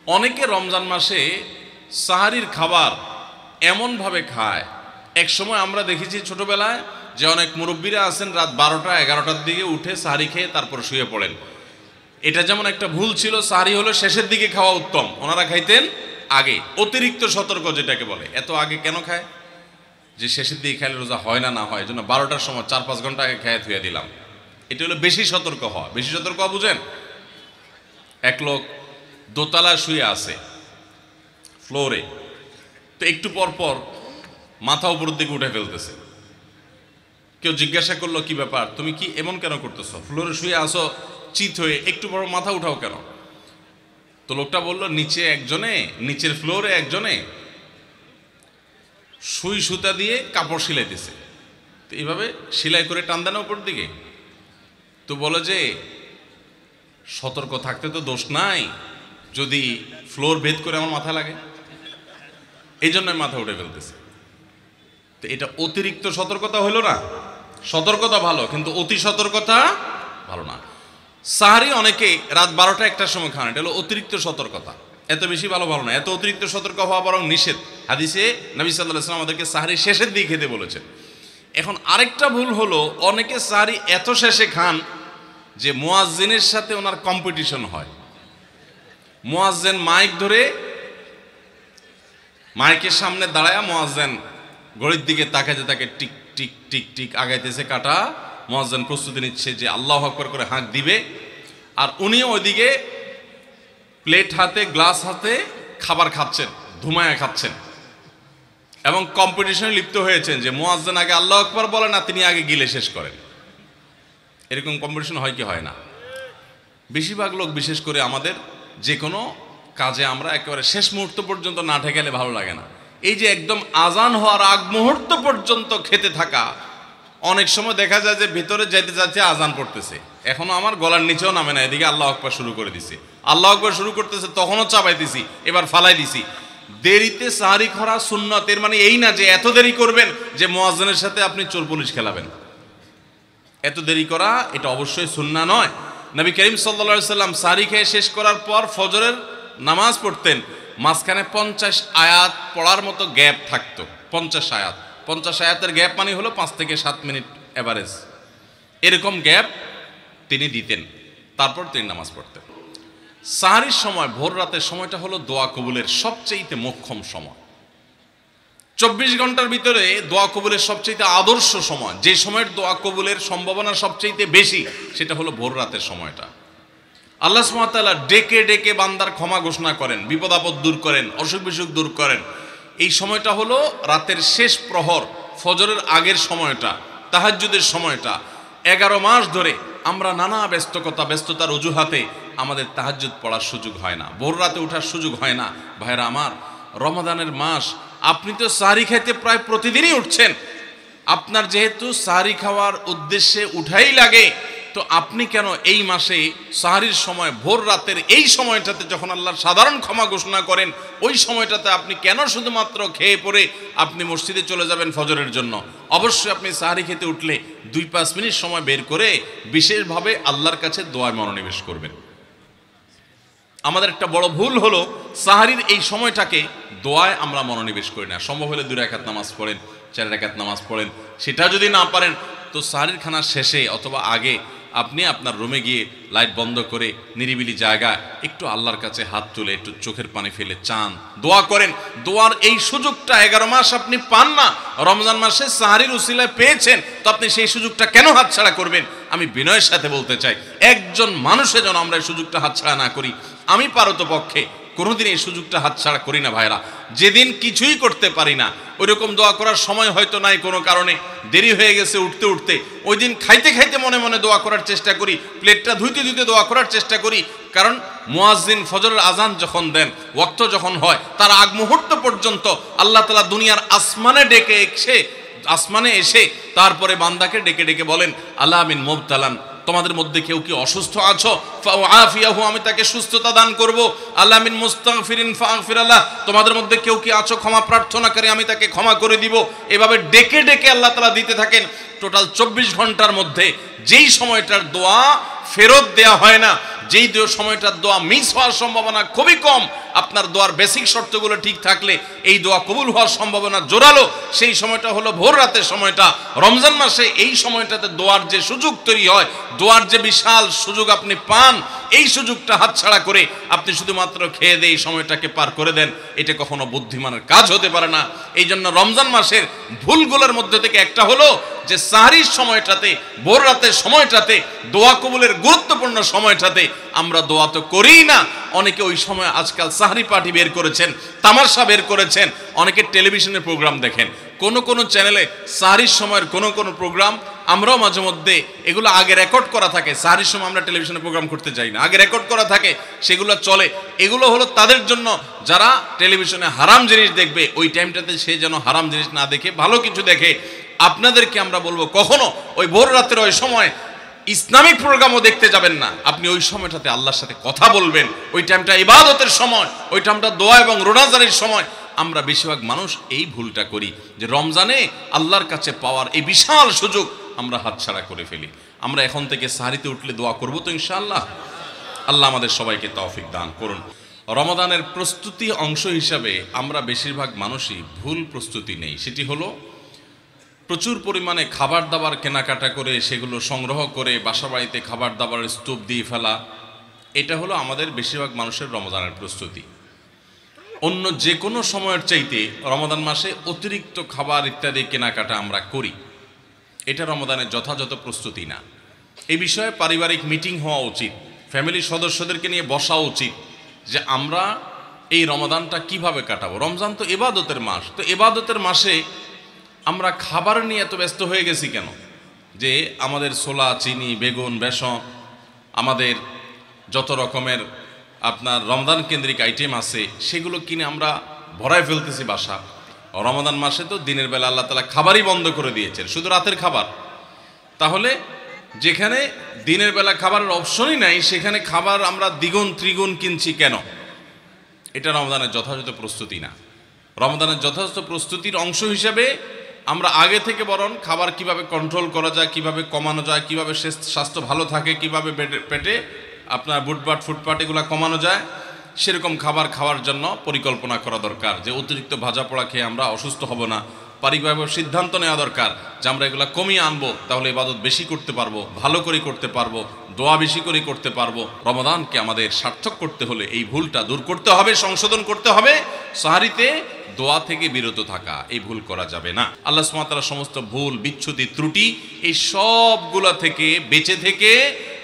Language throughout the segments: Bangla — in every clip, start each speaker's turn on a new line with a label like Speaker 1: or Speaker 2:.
Speaker 1: অনেকে রমজান মাসে সাহারির খাবার এমনভাবে খায়, এক সময় আমরা দেখেছি ছোটবেলায় যে অনেক মুরব্বীরা আছেন রাত 12টা-11টার দিকে উঠে সাহারি খেয়ে তারপর শুয়ে পড়েন। এটা যেমন একটা ভুল ছিল, সাহারি হলো শেষের দিকে খাওয়া উত্তম, ওনারা খাইতেন আগে। অতিরিক্ত সতর্ক যেটাকে বলে, এত আগে কেন খায়? যে শেষের দিকে খাইলে রোজা হয় না, না হয়, জন্য 12টার সময় 4-5 ঘন্টা আগে খেয়ে ধুয়ে দিলাম। এটা হলো বেশি সতর্ক হওয়া। বেশি সতর্ক হওয়া বুঝেন? এক লোক দোতলা শুয়ে আছে ফ্লোরে, তো একটু পর পর মাথা উপরের দিকে উঠে ফেলতেছে। কেউ জিজ্ঞাসা করলো, কি ব্যাপার, তুমি কি এমন কেন করতেছো? ফ্লোরে শুয়ে আসো চিত হয়ে, একটু পর মাথা উঠাও কেন? তো লোকটা বলল, নিচের ফ্লোরে একজনে সুই সুতা দিয়ে কাপড় সিলাইতেছে, তো এইভাবে সেলাই করে টান দেন উপর দিকে। তো বলে যে সতর্ক থাকতে তো দোষ নাই, যদি ফ্লোর ভেদ করে আমার মাথা লাগে, এই জন্য মাথা উঠে ফেলতেছে। তো এটা অতিরিক্ত সতর্কতা হইল না? সতর্কতা ভালো, কিন্তু অতি সতর্কতা ভালো না। সাহারি অনেকে রাত 12টা-1টার সময় খান, এটা হলো অতিরিক্ত সতর্কতা। এত বেশি ভালো না, এত অতিরিক্ত সতর্ক হওয়া বরং নিষেধ। হাদিসে নবী সাল্লাল্লাহু আলাইহি ওয়াসাল্লাম আমাদেরকে সাহারি শেষের দিকে খেতে বলেছেন। এখন আরেকটা ভুল হলো, অনেকে সাহারি এত শেষে খান যে মুয়াজ্জিনের সাথে ওনার কম্পিটিশন হয়। মুয়াজ্জিন মাইক ধরে মাইকের সামনে দাঁড়ায়, মুয়াজ্জিন ঘড়ির দিকে তাকাইতে তাকে টিক টিক টিক টিক আগাইতেছে কাটা। মুয়াজ্জিন প্রস্তুতি নিচ্ছে যে আল্লাহু আকবার করে হাঁক দিবে, আর উনিও ওইদিকে প্লেট হাতে গ্লাস হাতে খাবার খাচ্ছেন, ধুমায়া খাচ্ছেন, এবং কম্পিটিশনে লিপ্ত হয়েছেন যে মুয়াজ্জিন আগে আল্লাহু আকবার বলে না, তিনি আগে গিলে শেষ করেন। এরকম কম্পিটিশন হয় কি হয় না? বেশিরভাগ লোক, বিশেষ করে আমাদের যে কোনো কাজে আমরা একেবারে শেষ মুহূর্ত পর্যন্ত না ঠেকালে ভালো লাগে না। এই যে একদম আজান হওয়ার আগ মুহূর্ত পর্যন্ত খেতে থাকা, অনেক সময় দেখা যায় যে ভিতরে যাইতে যাচ্ছে আজান পড়তেছে, এখনো আমার গলার নিচেও নামে না, এদিকে আল্লাহু আকবার শুরু করে দিছি, আল্লাহু আকবার শুরু করতেছে, তখনও চাপাইতেছি, এবার ফালাই দিছি। দেরিতে সাহারি খাওয়া সুন্নাত, এর মানে এই না যে এত দেরি করবেন যে মুয়াজ্জিনের সাথে আপনি চোর পুলিশ খেলাবেন। এত দেরি করা এটা অবশ্যই সুন্নাহ নয়। নবী করিম সাল্লাল্লাহু আলাইহি ওয়াসাল্লাম সাহারি খেয়ে শেষ করার পর ফজরের নামাজ পড়তেন, মাঝখানে 50 আয়াত পড়ার মতো গ্যাপ থাকতো। 50 আয়াতের গ্যাপ মানে হলো 5 থেকে 7 মিনিট এভারেজ, এরকম গ্যাপ তিনি দিতেন, তারপর তিনি নামাজ পড়তেন। সাহারির সময়, ভোর রাতের সময়টা হলো দোয়া কবুলের সবচেয়ে মোক্ষম সময়। 24 ঘন্টার ভিতরে দোয়া কবুলের সবচেয়ে আদর্শ সময়, যে সময়ের দোয়া কবুলের সম্ভাবনা সবচেয়ে বেশি, সেটা হলো ভোর রাতের সময়টা। আল্লাহ সুবহানাহু ওয়া তাআলা ডেকে ডেকে বান্দার ক্ষমা ঘোষণা করেন, বিপদ আপদ দূর করেন, অসুখ বিসুখ দূর করেন। এই সময়টা হলো রাতের শেষ প্রহর, ফজরের আগের সময়টা, তাহাজ্জুদের সময়টা। 11 মাস ধরে আমরা নানা ব্যস্ততার অজুহাতে আমাদের তাহাজ্জুদ পড়ার সুযোগ হয় না, ভোর রাতে ওঠার সুযোগ হয় না। ভাইরা আমার, রমাদানের মাস, আপনি তো সাহারি খাইতে প্রায় প্রতিদিনই উঠছেন। আপনার যেহেতু সাহারি খাওয়ার উদ্দেশ্যে উঠাই লাগে, তো আপনি কেন এই মাসে সাহারির সময়, ভোর রাতের এই সময়টাতে যখন আল্লাহর সাধারণ ক্ষমা ঘোষণা করেন, ওই সময়টাতে আপনি কেন শুধুমাত্র খেয়ে পরে আপনি মসজিদে চলে যাবেন ফজরের জন্য? অবশ্যই আপনি সাহারি খেতে উঠলে 2-5 মিনিট সময় বের করে বিশেষভাবে আল্লাহর কাছে দোয়ায় মনোনিবেশ করবেন। আমাদের একটা বড় ভুল হলো, সাহারির এই সময়টাকে দোয়ায় আমরা মনোনিবেশ করি না। সম্ভব হলে 2 রাকাত নামাজ পড়েন, 4 রাকাত নামাজ পড়েন। সেটা যদি না পারেন, তো সাহারির খানা শেষে অথবা আগে আপনি আপনার রুমে গিয়ে লাইট বন্ধ করে নিরিবিলি জায়গায় একটু আল্লাহর কাছে হাত তুলে একটু চোখের পানি ফেলে চান, দোয়া করেন। দোয়ার এই সুযোগটা 11 মাস আপনি পান না, রমজান মাসে সাহারির উসিলায় পেয়েছেন, তো আপনি সেই সুযোগটা কেন হাতছাড়া করবেন? আমি বিনয়ের সাথে বলতে চাই, একজন মানুষের যেন আমরা এই সুযোগটা হাতছাড়া না করি। আমি পারতপক্ষে কোনোদিন এই সুযোগটা হাতছাড়া করি না ভাইরা। যেদিন কিছুই করতে পারি না, ওইরকম দোয়া করার সময় হয়তো নাই, কোনো কারণে দেরি হয়ে গেছে উঠতে উঠতে, ওই দিন খাইতে খাইতে মনে মনে দোয়া করার চেষ্টা করি, প্লেটটা ধুইতে ধুইতে দোয়া করার চেষ্টা করি। কারণ মুয়াজ্জিন ফজরের আজান যখন দেন, ওয়াক্ত যখন হয়, তার আগ মুহূর্ত পর্যন্ত আল্লাহ তাআলা দুনিয়ার আসমানে এসে তারপরে বান্দাকে ডেকে ডেকে বলেন, আলা মিন মুবতালান, তোমাদের মধ্যে কেউ কি অসুস্থ আছো, ফাআফিয়াহু, আমি তাকে সুস্থতা দান করব। আল্লাহ মিন মুস্তাগফিরিন ফাগফির আলাহ, তোমাদের মধ্যে কেউ কি আছো ক্ষমা প্রার্থনাকারী, আমি তাকে ক্ষমা করে দিব। এভাবে ডেকে ডেকে আল্লাহ তাআলা দিতে থাকেন। টোটাল 24 ঘন্টার মধ্যে যেই সময়টার দোয়া ফেরত দেয়া হয় না, যেই সময়টার দোয়া মিস হওয়ার সম্ভাবনা খুবই কম, আপনার দোয়ার বেসিক শর্তগুলো ঠিক থাকলে এই দোয়া কবুল হওয়ার সম্ভাবনা জোরালো। সেই সময়টা হলো ভোর রাতের সময়টা। রমজান মাসে এই সময়টাতে দোয়ার যে সুযোগ তৈরি হয়, দোয়ার যে বিশাল সুযোগ আপনি পান, এই সুযোগটা হাতছাড়া করে আপনি শুধুমাত্র খেয়ে দিয়ে এই সময়টাকে পার করে দেন, এটা কখনো বুদ্ধিমানের কাজ হতে পারে না। এই জন্য রমজান মাসের ভুলগুলোর মধ্যে থেকে একটা হলো যে সাহরির সময়টাতে, ভোর রাতের সময়টাতে, দোয়া কবুলের গুরুত্বপূর্ণ সময়টাতে আমরা দোয়া তো করিই না। অনেকে ওই সময় আজকাল সাহরি পার্টি বের করেছেন, তামাশা বের করেছেন, অনেকে টেলিভিশনের প্রোগ্রাম দেখেন। কোন চ্যানেলে সাহরির সময়ের কোন প্রোগ্রাম আমরাও মাঝে মধ্যে এগুলো আগে রেকর্ড করা থাকে। সাহরির সময় আমরা টেলিভিশনে প্রোগ্রাম করতে যাই না, আগে রেকর্ড করা থাকে, সেগুলো চলে। এগুলো হলো তাদের জন্য যারা টেলিভিশনে হারাম জিনিস দেখবে, ওই টাইমটাতে সে যেন হারাম জিনিস না দেখে ভালো কিছু দেখে। আপনাদেরকে আমরা বলবো কখনো ওই ভোর রাতের ওই সময় ইসলামিক প্রোগ্রামও দেখতে যাবেন না। আপনি ওই সময়টাতে আল্লাহর সাথে কথা বলবেন। ওই টাইমটা ইবাদতের সময়, ওই টাইমটা দোয়া এবং রোনাজারির সময়। আমরা বেশিরভাগ মানুষ এই ভুলটা করি যে রমজানে আল্লাহর কাছে পাওয়ার এই বিশাল সুযোগ আমরা হাতছাড়া করে ফেলি। আমরা এখন থেকে সাহরিতে উঠলে দোয়া করবো তো ইনশাআল্লাহ। আল্লাহ আমাদের সবাইকে তৌফিক দান করুন। রমাদানের প্রস্তুতি অংশ হিসাবে আমরা বেশিরভাগ মানুষই ভুল প্রস্তুতি নেই। সেটি হলো প্রচুর পরিমাণে খাবার দাবার কেনাকাটা করে সেগুলো সংগ্রহ করে বাসা বাড়িতে খাবার দাবারের স্তূপ দিয়ে ফেলা। এটা হলো আমাদের বেশিরভাগ মানুষের রমজানের প্রস্তুতি। অন্য যে কোনো সময়ের চাইতে রমাদান মাসে অতিরিক্ত খাবার ইত্যাদি কেনাকাটা আমরা করি। এটা রমাদানের যথাযথ প্রস্তুতি না। এই বিষয়ে পারিবারিক মিটিং হওয়া উচিত, ফ্যামিলির সদস্যদেরকে নিয়ে বসা উচিত যে আমরা এই রমাদানটা কিভাবে কাটাবো। রমজান তো ইবাদতের মাস, তো ইবাদতের মাসে আমরা খাবার নিয়ে এত ব্যস্ত হয়ে গেছি কেন? যে আমাদের ছোলা, চিনি, বেগুন, বেসন, আমাদের যত রকমের আপনার রমজান কেন্দ্রিক আইটেম আছে সেগুলো কিনে আমরা ভরায় ফেলতেছি বাসা। রমাদান মাসে তো দিনের বেলা আল্লাহ তাআলা খাবারই বন্ধ করে দিয়েছেন, শুধু রাতের খাবার। তাহলে যেখানে দিনের বেলা খাবারের অপশনই নাই সেখানে খাবার আমরা দ্বিগুণ ত্রিগুণ কিনছি কেন? এটা রমজানের যথাযথ প্রস্তুতি না। রমজানের যথাযথ প্রস্তুতির অংশ হিসেবে আমরা আগে থেকে বরং খাবার কিভাবে কন্ট্রোল করা যায়, কিভাবে কমানো যায়, কিভাবে স্বাস্থ্য ভালো থাকে, কিভাবে পেটে আপনার বুটপাট ফুটপাট এগুলো কমানো যায়, সেরকম খাবার খাওয়ার জন্য পরিকল্পনা করা দরকার। যে অতিরিক্ত ভাজা পোড়া খেয়ে আমরা অসুস্থ হব না, পারিবারিক সিদ্ধান্ত নেওয়া দরকার যে আমরা এগুলো কমিয়ে আনবো, তাহলে ইবাদত বেশি করতে পারবো, ভালো করে করতে পারবো, দোয়া বেশি করে করতে পারবো। রমাদানকে আমাদের সার্থক করতে হলে এই ভুলটা দূর করতে হবে, সংশোধন করতে হবে। সাহরিতে দোয়া থেকে বিরত থাকা, এই ভুল করা যাবে না। আল্লাহ সুবহানাহু ওয়া তাআলা সমস্ত ভুল, বিচ্যুতি, ত্রুটি এই সবগুলা থেকে বেঁচে থেকে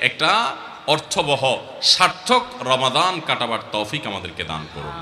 Speaker 1: একটা অর্থবহ সার্থক রমাদান কাটাবার তৌফিক আমাদেরকে দান করুন।